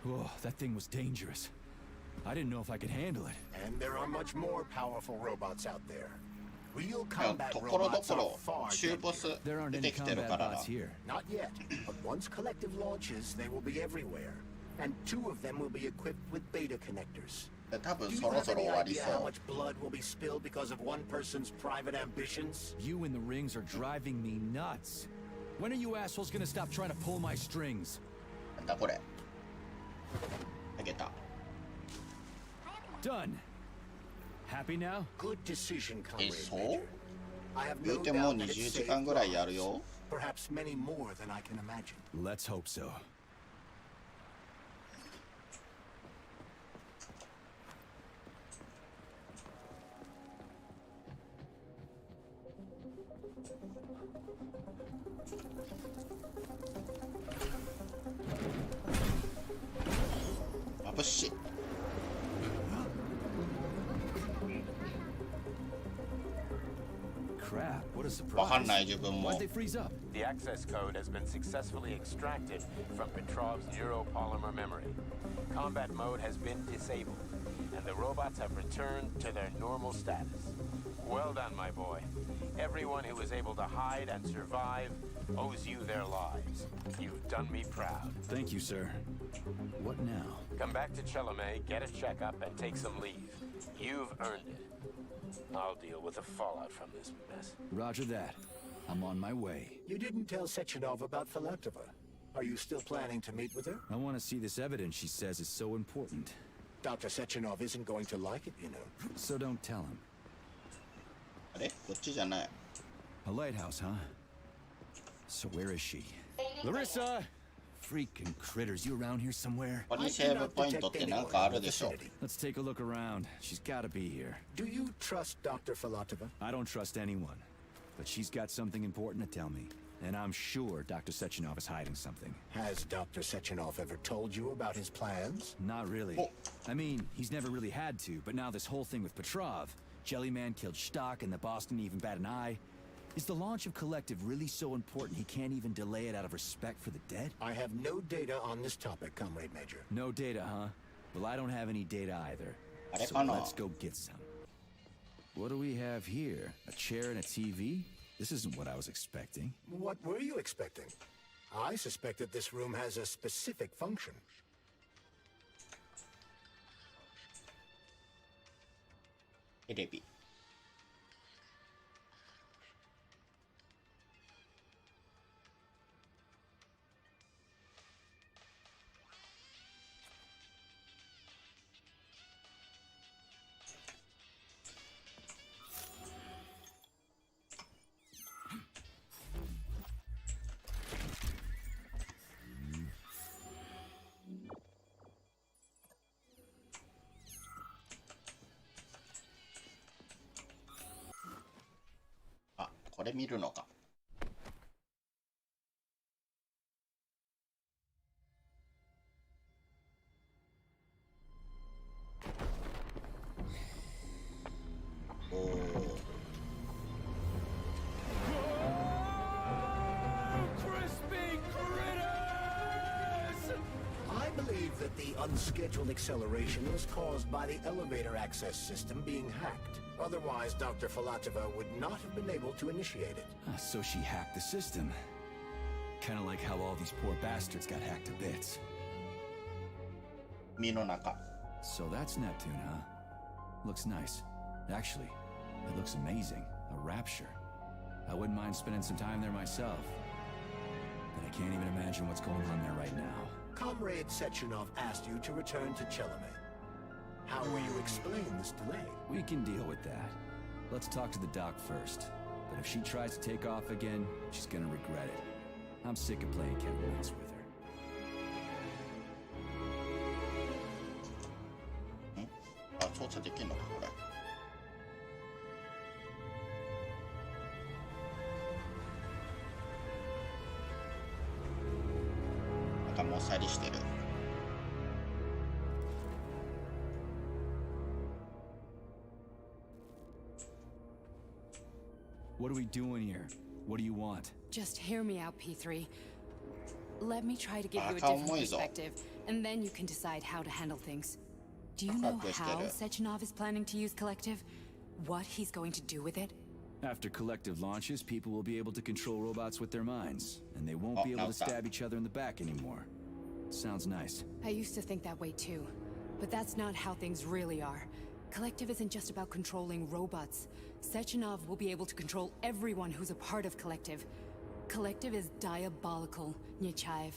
Whoa, that thing was dangerous. I didn't know if I could handle it. And there are much more powerful robots out there. Real と combat ころど robots こ are ろ far 中ボ deadlier. ス There aren't 出 any てきてる combat からな bots here. Not yet, but once collective launches, they will be everywhere. And 2 of them will be equipped with beta connectors. 多分 Do you そろ have そろ any 終わり idea そ how う much blood will be spilled because of one person's private ambitions? You and the rings are driving me nuts. When are you assholes gonna stop trying to pull my strings? なんだこれあげた Done. Happy now? Good decision, Comrade そう Major. I have 言う no てもう doubt that 20 it 時 saved 間ぐらいやる lives. よ Perhaps many more than I can imagine. Let's hope so. Push. Crap, what a わかん surprise. ない自分も Why'd they freeze up? The access code has been successfully extracted from Petrov's neuropolymer memory. Combat mode has been disabled, and the robots have returned to their normal status. Well done, my boy. Everyone who was able to hide and survive owes you their lives. You've done me proud. Thank you, sir. What now? Come back to Chelome, get a checkup, and take some leave. You've earned it. I'll deal with the fallout from this mess. Roger that. I'm on my way. You didn't tell Sechenov about Filatova. Are you still planning to meet with her? I want to see this evidence she says is so important. Dr. Sechenov isn't going to like it, you know. So don't tell him. あれこっちじゃない A lighthouse, huh? So where is she? Larissa! Freaking critters, you around here somewhere? ここにセーブポイントってなんかあるでしょ Let's take a look around. She's gotta be here. Do you trust Dr. Filatova? I don't trust anyone. But she's got something important to tell me. And I'm sure Dr. Sechenov is hiding something. Has Dr. Sechenov ever told you about his plans? Not really. Oh. I mean, he's never really had to, but now this whole thing with Petrov, Jellyman killed Stock and the boss didn't even bat an eye. Is the launch of Collective really so important he can't even delay it out of respect for the dead? I have no data on this topic, Comrade Major. No data, huh? Well, I don't have any data either. あれ So かな let's go get some. What do we have here? A chair and a TV? This isn't what I was expecting. What were you expecting? I suspected this room has a specific function. テレビあこれ見るのかおお Crispy critters! I believe that the unscheduled acceleration was caused by the elevator access system being hacked. Otherwise, Dr. Filatova would not have been able to initiate it. So she hacked the system. Kind of like how all these poor bastards got hacked to bits. 身の中 So that's Neptune, huh? Looks nice. Actually, it looks amazing. A rapture. I wouldn't mind spending some time there myself. But I can't even imagine what's going on there right now. Comrade Sechenov asked you to return to Chelome. How will you explain this delay? We can deal with that. Let's talk to the doc first. But if she tries to take off again, she's gonna regret it. I'm sick of playing cat and mouse with her. あ操作できんのかこれなんかもっさりしてる What are we doing here? What do you want? Just hear me out, P-3. let me try to give you a Baka different重いぞ。 perspective, and then you can decide how to handle things. Do you know how Sechenov is planning to use Collective? What he's going to do with it? After Collective launches, people will be able to control robots with their minds, and they won't be able to stab each other in the back anymore. Sounds nice. I used to think that way too, but that's not how things really are. Collective isn't just about controlling robots. Sechenov will be able to control everyone who's a part of Collective. Collective is diabolical, Nechayev.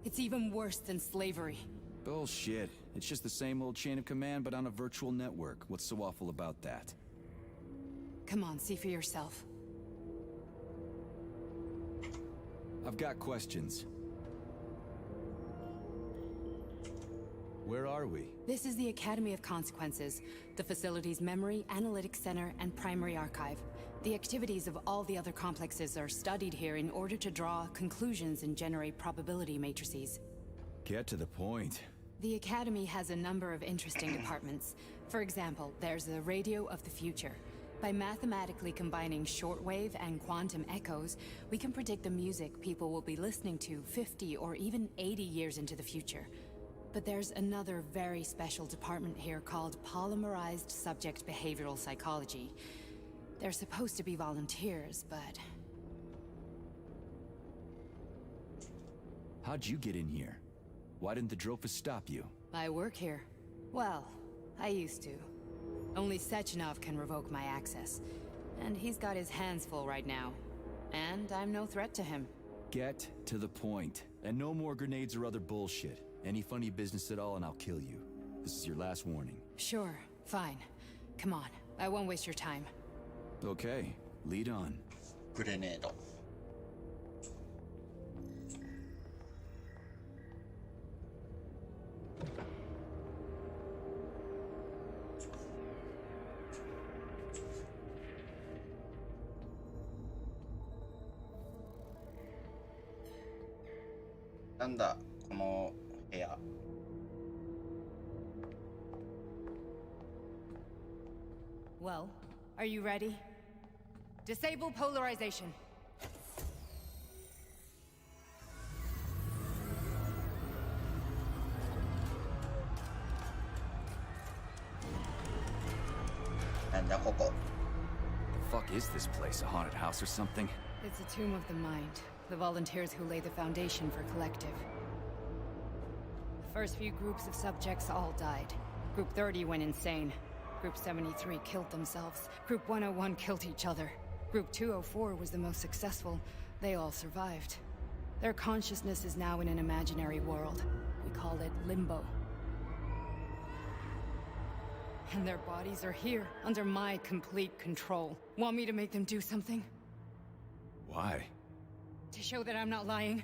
It's even worse than slavery. Bullshit. It's just the same old chain of command, but on a virtual network. What's so awful about that? Come on, see for yourself. I've got questions. Where are we? This is the Academy of Consequences, the facility's memory, analytics center, and primary archive. The activities of all the other complexes are studied here in order to draw conclusions and generate probability matrices. Get to the point. The Academy has a number of interesting departments. For example, there's the Radio of the Future. By mathematically combining shortwave and quantum echoes, we can predict the music people will be listening to 50 or even 80 years into the future. But there's another very special department here called Polymerized Subject Behavioral Psychology. They're supposed to be volunteers, but... How'd you get in here? Why didn't the Drofus stop you? I work here. Well, I used to. Only Sechenov can revoke my access. And he's got his hands full right now. And I'm no threat to him. Get to the point. And no more grenades or other bullshit. Any funny business at all and I'll kill you. This is your last warning. Sure, fine. Come on, I won't waste your time. Okay, lead on. グレネード。なんだこの部屋。Well, are you ready? Disable polarization.なんだここ。 The fuck is this place? A haunted house or something? It's a tomb of the mind. The volunteers who lay the foundation for Collective. The first few groups of subjects all died. Group 30 went insane. Group 73 killed themselves. Group 101 killed each other. Group 204 was the most successful. They all survived. Their consciousness is now in an imaginary world. We call it Limbo. And their bodies are here, under my complete control. Want me to make them do something? Why? To show that I'm not lying?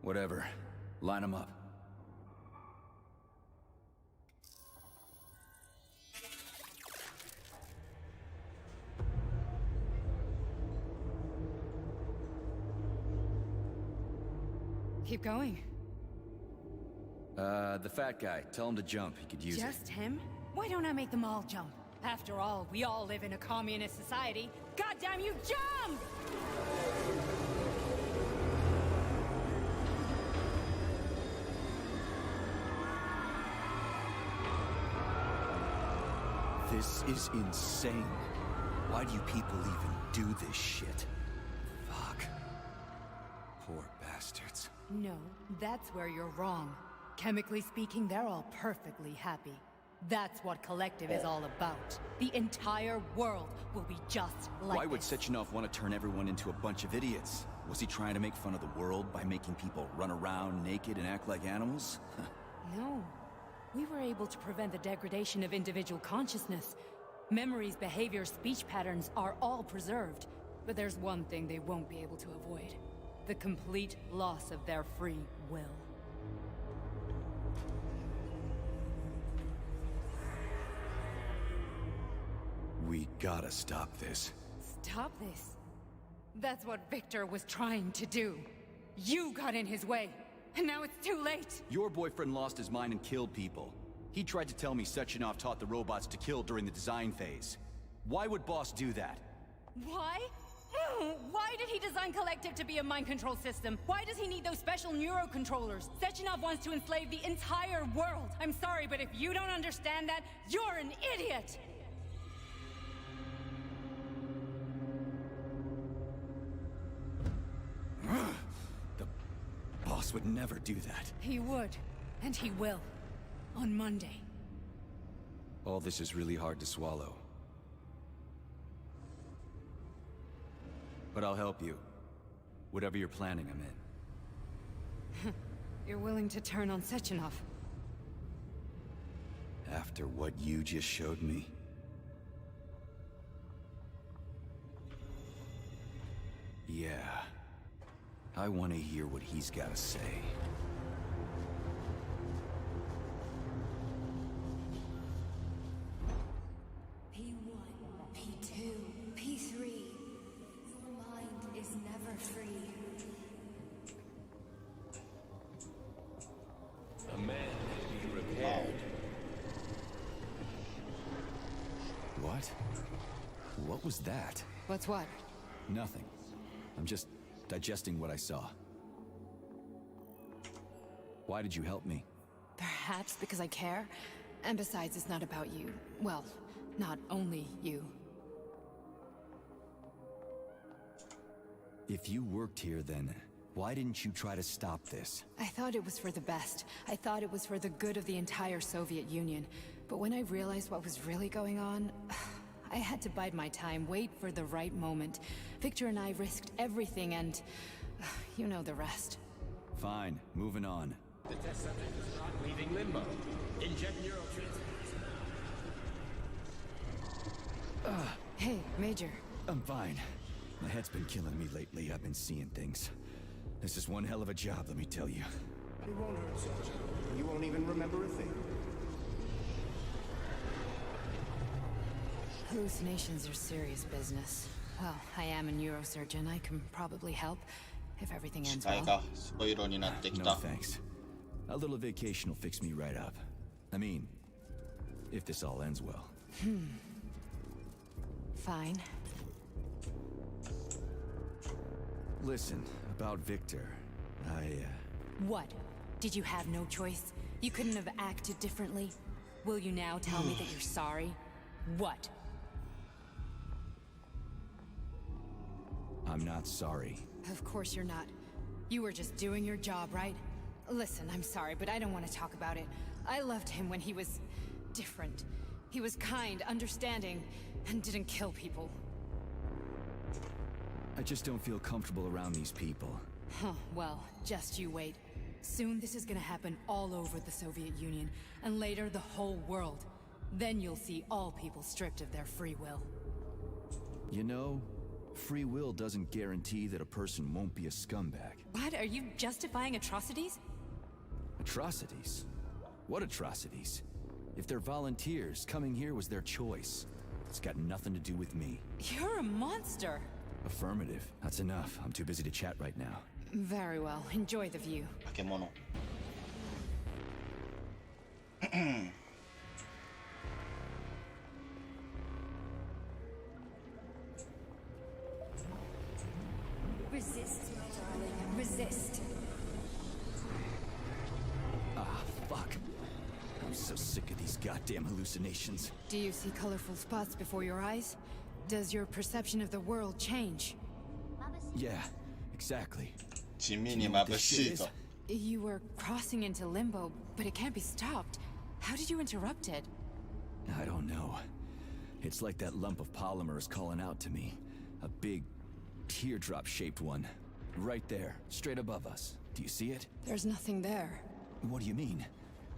Whatever. Line them up. Keep going. The fat guy. Tell him to jump. He could use it. Just him? Why don't I make them all jump? After all, we all live in a communist society. Goddamn you, jump! This is insane. Why do you people even do this shit? Fuck. Poor bastards. No, that's where you're wrong. Chemically speaking, they're all perfectly happy. That's what Collective is all about. The entire world will be just like Why would this. Sechenov want to turn everyone into a bunch of idiots? Was he trying to make fun of the world by making people run around naked and act like animals? No. We were able to prevent the degradation of individual consciousness. Memories, behaviors, speech patterns are all preserved. But there's one thing they won't be able to avoid. The complete loss of their free will. We gotta stop this. Stop this. That's what Victor was trying to do. You got in his way, and now it's too late. Your boyfriend lost his mind and killed people. He tried to tell me Sechenov taught the robots to kill during the design phase. Why would Boss do that? Why? Why did he design Collective to be a mind control system? Why does he need those special neurocontrollers? Sechenov wants to enslave the entire world. I'm sorry, but if you don't understand that, you're an idiot! The boss would never do that. He would, and he will. On Monday. All this is really hard to swallow. But I'll help you. Whatever you're planning, I'm in. You're willing to turn on Sechenov. After what you just showed me? Yeah. I want to hear what he's got to say. P1, P2, P3. Your mind is never free. A man can be repaired. What? What was that? What's what? Nothing. I'm just digesting what I saw. Why did you help me? Perhaps because I care? And besides, it's not about you. Well, not only you. If you worked here, then why didn't you try to stop this? I thought it was for the best. I thought it was for the good of the entire Soviet Union. But when I realized what was really going on, I had to bide my time, wait for the right moment. Victor and I risked everything and... you know the rest. Fine, moving on. The test subject is not leaving limbo. Inject neurotransmitters. Hey, Major. I'm fine. My head's been killing me lately. I've been seeing things. This is one hell of a job, let me tell you. It won't hurt, Sergeant. You won't even remember a thing. Hallucinations are serious business. Well, I am a neurosurgeon. I can probably help, if everything 視 ends 界 well. がスポイロになってき No た。 thanks. A little vacation will fix me right up. I mean, if this all ends well. Fine. Listen, about Victor, What? Did you have no choice? You couldn't have acted differently? Will you now tell me that you're sorry? What? I'm not sorry. Of course you're not. You were just doing your job, right? Listen, I'm sorry, but I don't want to talk about it. I loved him when he was... different. He was kind, understanding, and didn't kill people. I just don't feel comfortable around these people. Huh, well, just you wait. Soon this is gonna happen all over the Soviet Union, and later the whole world. Then you'll see all people stripped of their free will. You know, free will doesn't guarantee that a person won't be a scumbag. What? Are you justifying atrocities? Atrocities? What atrocities? If they're volunteers, coming here was their choice. It's got nothing to do with me. You're a monster! Affirmative. That's enough. I'm too busy to chat right now. Very well. Enjoy the view. 化け物。 Resist, my darling. Resist. Ah, fuck. I'm so sick of these goddamn hallucinations. Do you see colorful spots before your eyes? Does your perception of the world change? Yeah, exactly. 地味に眩しいと。 You were crossing into limbo, but it can't be stopped. How did you interrupt it? I don't know. It's like that lump of polymer is calling out to me. A big, teardrop-shaped one. Right there, straight above us. Do you see it? There's nothing there. What do you mean?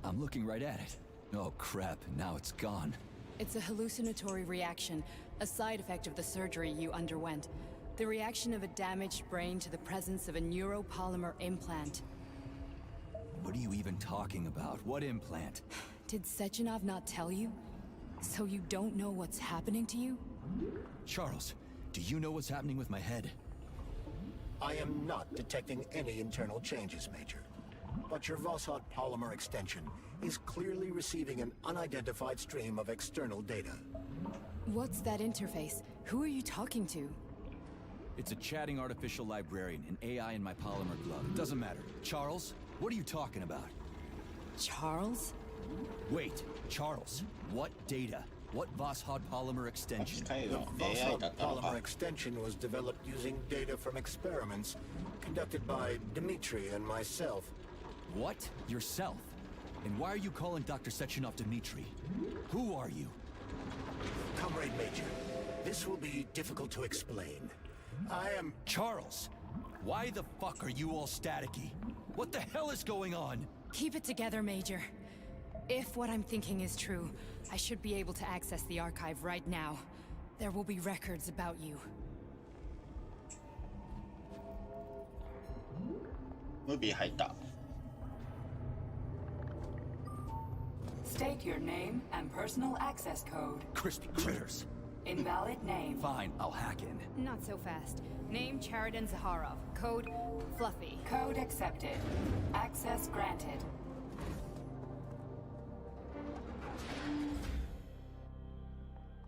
I'm looking right at it. Oh crap, now it's gone. It's a hallucinatory reaction, a side effect of the surgery you underwent. The reaction of a damaged brain to the presence of a neuropolymer implant. What are you even talking about? What implant? Did Sechenov not tell you? So you don't know what's happening to you? Charles, do you know what's happening with my head? I am not detecting any internal changes, Major. But your Vossot polymer extension is clearly receiving an unidentified stream of external data. What's that interface? Who are you talking to? It's a chatting artificial librarian, an AI in my polymer glove. It doesn't matter. Charles, what are you talking about? Charles? Wait, Charles, what data? What Voskhod polymer extension? 機械 The の AI Voskhod だったの polymer か。 extension was developed using data from experiments conducted by Dmitri and myself. What? Yourself? And why are you calling Dr. Sechenov Dmitri? Who are you? Comrade Major, this will be difficult to explain. I am... Charles! Why the fuck are you all staticky? What the hell is going on? Keep it together, Major. If what I'm thinking is true, I should be able to access the archive right now. There will be records about you. ムービー入った。 State your name and personal access code. Crispy critters. Invalid name. Fine, I'll hack in. Not so fast. Name Cheriton Zaharov. Code Fluffy. Code accepted. Access granted.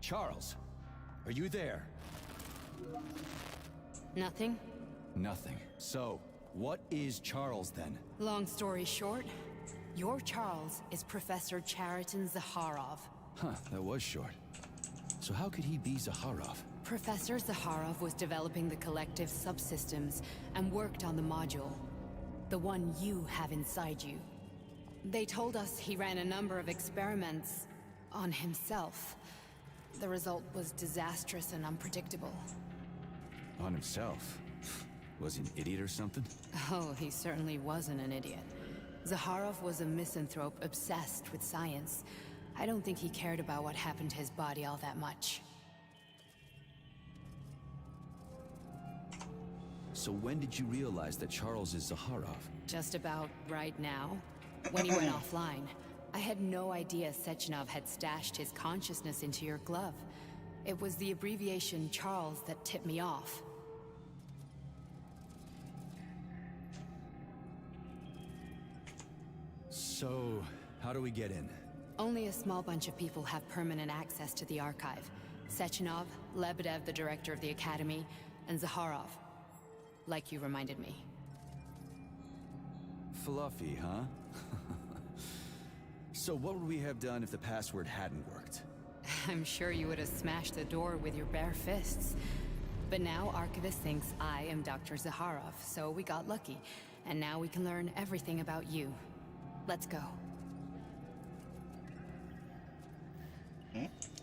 Charles, are you there? Nothing? Nothing. So, what is Charles then? Long story short, your Charles is Professor Cheriton Zaharov. Huh, that was short. So how could he be Zaharov? Professor Zaharov was developing the collective subsystems and worked on the module. The one you have inside you. They told us he ran a number of experiments on himself. The result was disastrous and unpredictable. On himself? Was he an idiot or something? Oh, he certainly wasn't an idiot. Zaharov was a misanthrope obsessed with science. I don't think he cared about what happened to his body all that much. So when did you realize that Charles is Zaharov? Just about right now, when he went offline. I had no idea Sechenov had stashed his consciousness into your glove. It was the abbreviation Charles that tipped me off. So, how do we get in? Only a small bunch of people have permanent access to the archive. Sechenov, Lebedev, the director of the Academy, and Zaharov. Like you reminded me. Fluffy, huh? So what would we have done if the password hadn't worked? I'm sure you would have smashed the door with your bare fists. But now Archivist thinks I am Dr. Zaharov, so we got lucky. And now we can learn everything about you. Let's go.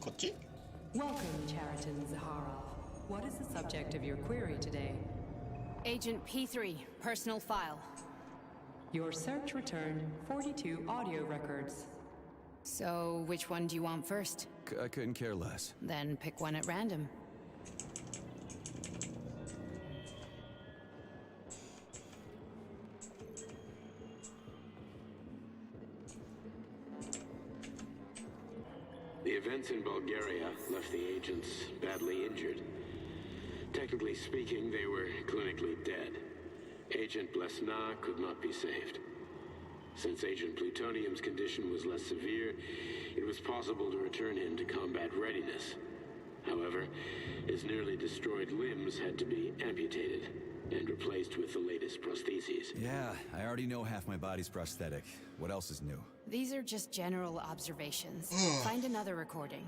こっち Welcome, Cheriton Zaharov. What is the subject of your query today? Agent P-3, personal file. Your search returned 42 audio records. So, which one do you want first? I couldn't care less. Then pick one at random. The events in Bulgaria left the agents badly injured. Technically speaking, they were clinically dead. Agent Blesna could not be saved. Since Agent Plutonium's condition was less severe, it was possible to return him to combat readiness. However, his nearly destroyed limbs had to be amputated and replaced with the latest prostheses. Yeah, I already know half my body's prosthetic. What else is new? These are just general observations. Find another recording.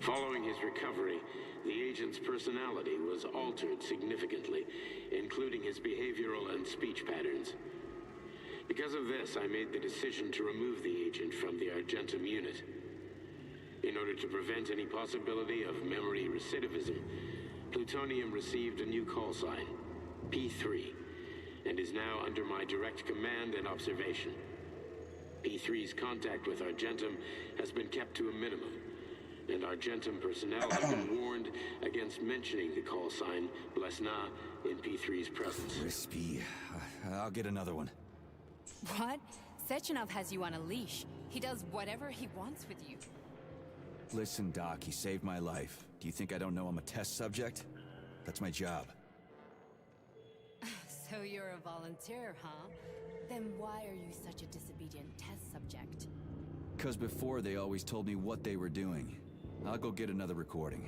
Following his recovery, the agent's personality was altered significantly, including his behavioral and speech patterns. Because of this, I made the decision to remove the agent from the Argentum unit. In order to prevent any possibility of memory recidivism, Plutonium received a new call sign, P-3, and is now under my direct command and observation. P-3's contact with Argentum has been kept to a minimum, and Argentum personnel have been warned against mentioning the call sign Blesna in P-3's presence. Crispy. I'll get another one. What? Sechenov has you on a leash. He does whatever he wants with you. Listen, Doc, he saved my life. Do you think I don't know I'm a test subject? That's my job. So you're a volunteer, huh? Then why are you such a disobedient test subject? 'Cause before they always told me what they were doing. I'll go get another recording.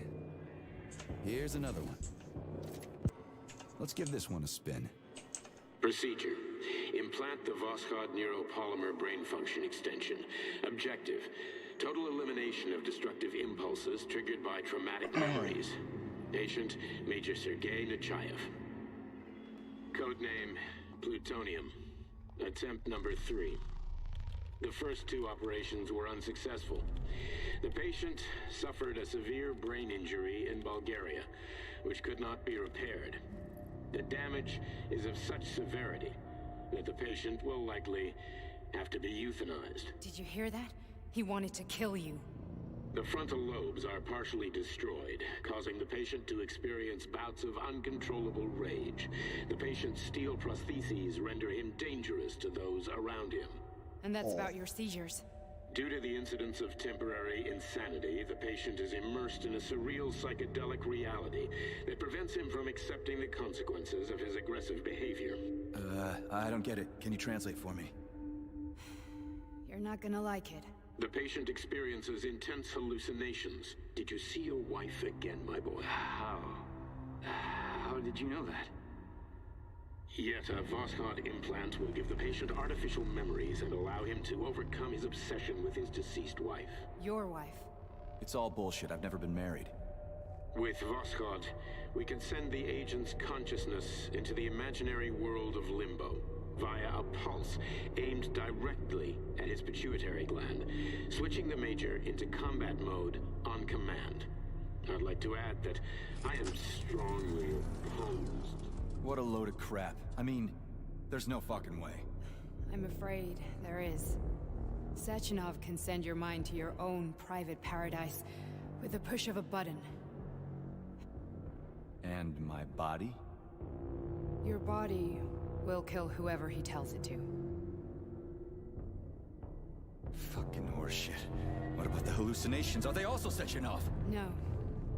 Here's another one. Let's give this one a spin. Procedure. Implant the Voskhod neuropolymer brain function extension. Objective. Total elimination of destructive impulses triggered by traumatic memories. Patient, Major Sergei Nechayev. Codename, Plutonium. Attempt number 3. The first 2 operations were unsuccessful. The patient suffered a severe brain injury in Bulgaria, which could not be repaired. The damage is of such severity that the patient will likely have to be euthanized. Did you hear that? He wanted to kill you. The frontal lobes are partially destroyed, causing the patient to experience bouts of uncontrollable rage. The patient's steel prostheses render him dangerous to those around him. And that's about your seizures. Due to the incidence of temporary insanity, the patient is immersed in a surreal psychedelic reality that prevents him from accepting the consequences of his aggressive behavior. I don't get it. Can you translate for me? You're not gonna like it. The patient experiences intense hallucinations. Did you see your wife again, my boy? How did you know that? Yet a Voskhod implant will give the patient artificial memories and allow him to overcome his obsession with his deceased wife. Your wife. It's all bullshit. I've never been married. With Voskhod, we can send the agent's consciousness into the imaginary world of limbo via a pulse aimed directly at his pituitary gland, switching the Major into combat mode on command. I'd like to add that I am strongly opposed. What a load of crap. I mean, there's no fucking way. I'm afraid there is. Sechenov can send your mind to your own private paradise with the push of a button. And my body? Your body will kill whoever he tells it to. Fucking horseshit. What about the hallucinations? Are they also Sechenov? No.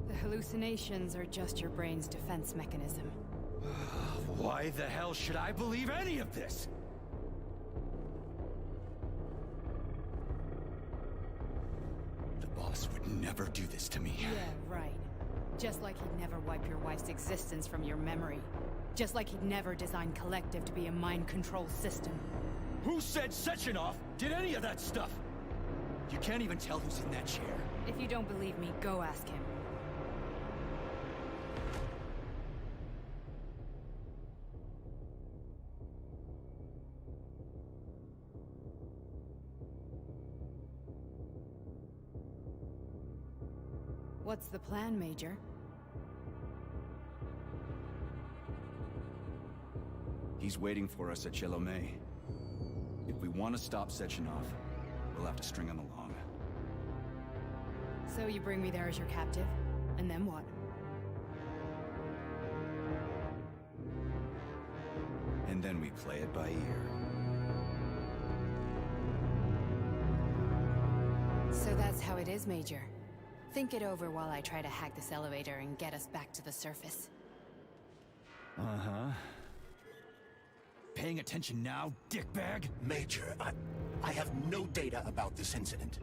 The hallucinations are just your brain's defense mechanism. Why the hell should I believe any of this? The boss would never do this to me. Yeah, right. Just like he'd never wipe your wife's existence from your memory. Just like he'd never design Collective to be a mind control system. Who said Sechenov did any of that stuff? You can't even tell who's in that chair. If you don't believe me, go ask him. What's the plan, Major? He's waiting for us at Chelomey. If we want to stop Sechenov, we'll have to string him along. So you bring me there as your captive, and then what? And then we play it by ear. So that's how it is, Major. Think it over while I try to hack this elevator and get us back to the surface. Uh-huh. Paying attention now, dickbag? Major, I have no data about this incident.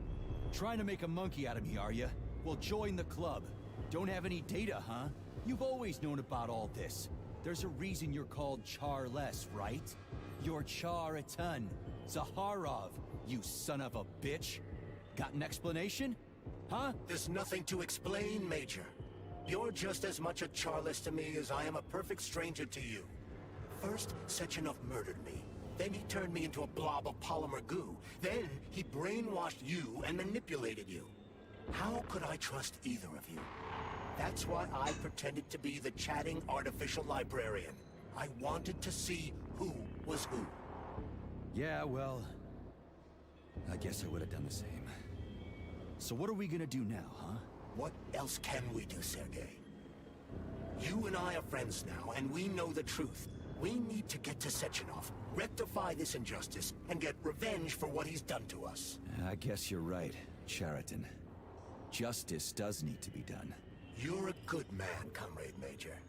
Trying to make a monkey out of me, are you? Well, join the club. Don't have any data, huh? You've always known about all this. There's a reason you're called Charless, right? You're Char a ton. Zaharov, you son of a bitch. Got an explanation? Huh? There's nothing to explain, Major. You're just as much a Charless to me as I am a perfect stranger to you. First, Sechenov murdered me. Then he turned me into a blob of polymer goo. Then he brainwashed you and manipulated you. How could I trust either of you? That's why I pretended to be the chatting artificial librarian. I wanted to see who was who. Yeah, well, I guess I would have done the same. So what are we gonna do now, huh? What else can we do, Sergei? You and I are friends now, and we know the truth. We need to get to Sechenov, rectify this injustice, and get revenge for what he's done to us. I guess you're right, Chariton. Justice does need to be done. You're a good man, Comrade Major.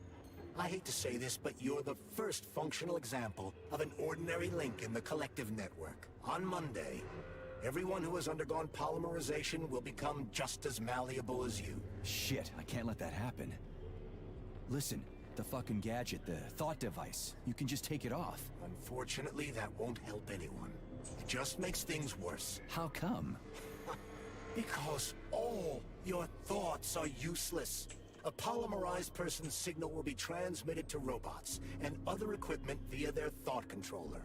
I hate to say this, but you're the first functional example of an ordinary link in the Collective network. On Monday, everyone who has undergone polymerization will become just as malleable as you. Shit, I can't let that happen. Listen, The fucking gadget, the thought device. You can just take it off. Unfortunately, that won't help anyone. It just makes things worse. How come? Because all your thoughts are useless. A polymerized person's signal will be transmitted to robots and other equipment via their thought controller.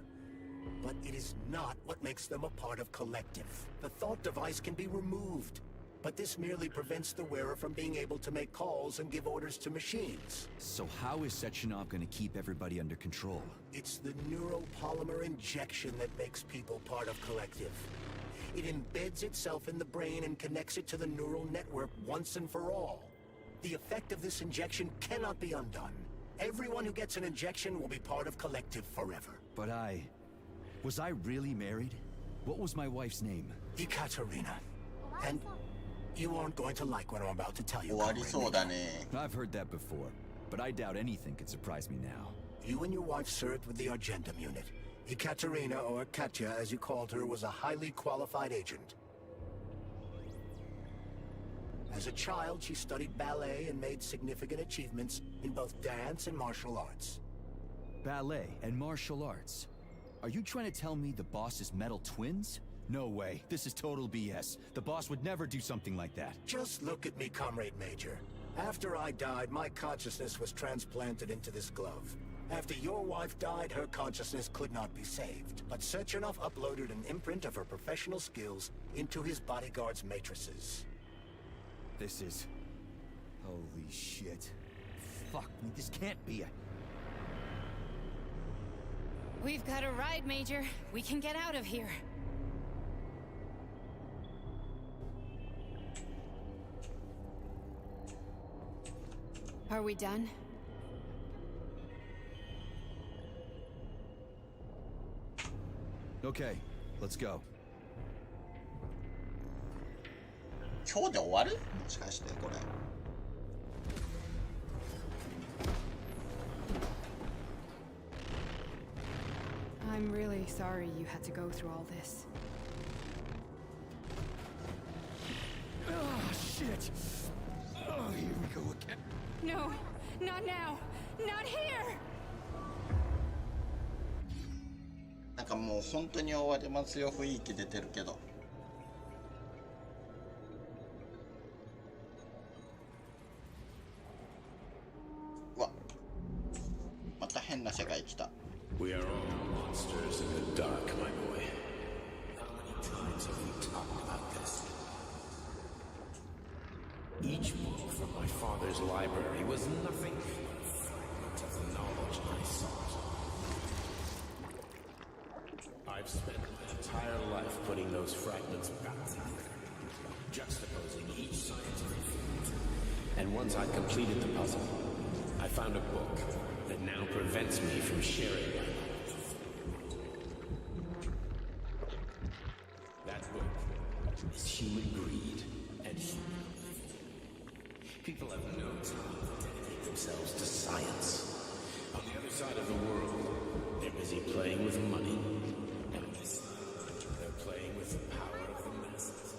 But it is not what makes them a part of Collective. The thought device can be removed, but this merely prevents the wearer from being able to make calls and give orders to machines. So how is Sechenov gonna keep everybody under control? It's the neuropolymer injection that makes people part of Collective. It embeds itself in the brain and connects it to the neural network once and for all. The effect of this injection cannot be undone. Everyone who gets an injection will be part of Collective forever. But was I really married? What was my wife's name? Ekaterina. And you aren't going to like what I'm about to tell you. 終わりそうだね。 I've heard that before, but I doubt anything could surprise me now. You and your wife served with the Argentum unit. Ekaterina, or Katya as you called her, was a highly qualified agent. As a child, she studied ballet and made significant achievements in both dance and martial arts. Ballet and martial arts. Are you trying to tell me the boss is metal twins? No way. This is total BS. The boss would never do something like that. Just look at me, Comrade Major. After I died, my consciousness was transplanted into this glove. After your wife died, her consciousness could not be saved. But Sechenov uploaded an imprint of her professional skills into his bodyguard's matrices. This is... Holy shit. Fuck me, this can't be a... We've got a ride, Major. We can get out of here. Are we done? Okay, let's go. 今日で終わる？もしかしてこれ。I'm really sorry you had to go through all this. Oh, shit! Oh, here we go again. No, not now! Not here! なんかもう本当に終わりますよ雰囲気出てるけど。うわ、また変な世界来た。We are all monsters in the dark, my boy. How many times have we talked about this? Each book from my father's library was nothing but a fragment of the knowledge I sought. I've spent my entire life putting those fragments back together, juxtaposing each scientific fact. And once I'd completed the puzzle, I found a book that now prevents me from sharing my knowledge. That book is human greed and human life. People have no time to dedicate themselves to science. On the other side of the world, they're busy playing with money. And on this side, they're playing with the power of the masses.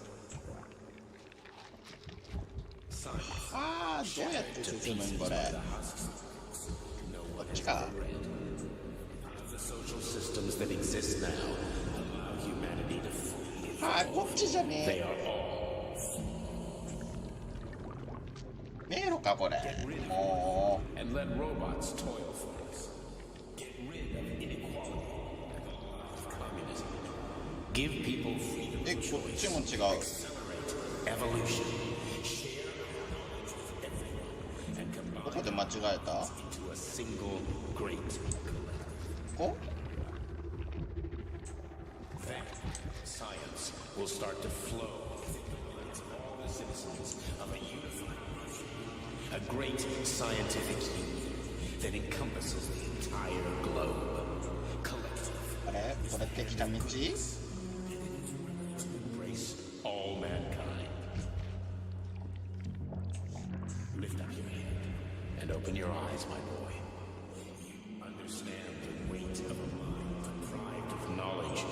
Science. ああ、どうやって進むんこれ。こっちか。The social systems that exist now allow humanity to fully ああ、こっちじゃね They え。 are all 迷路かこれ。も and let robots toil for us. Get rid of inequality and the lie of communism. Give people freedom う。え、 of こっち choice. も違う。 Accelerate evolution. Share our knowledge with everyone and ど combine こで間違えた？ into a single great collective. ここ？ Then science will start to flow within the minds of all the citizens of a unified nation. A great scientific union that encompasses the entire globe. Collective. これって来た道？ Embrace all mankind. Lift up your head and open your eyes, my boy. You understand the weight of a mind deprived of knowledge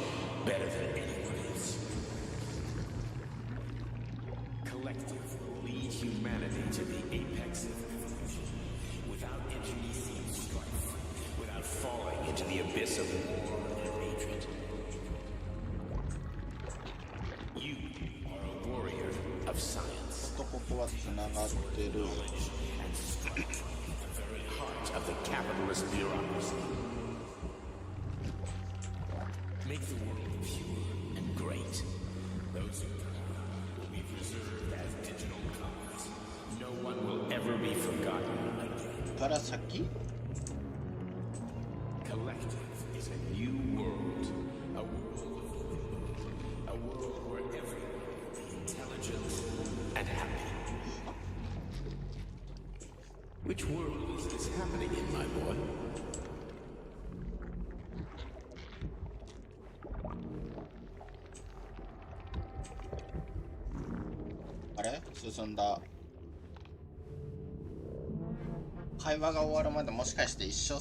better than anyone else. Collective will lead humanity to the apex of evolution without engineering abyss of war and hatred. You are a warrior of science. とここはつながってる。 Heart of the capitalist bureaucracy. Make the world pure and great. Those who die will be preserved as digital copies. No one will ever be forgotten again. から先 Collective is a new world. A world where everyone will be intelligent and happy. Which world is this happening in, my boy? あれ進んだ。会話が終わるまでもしかして一生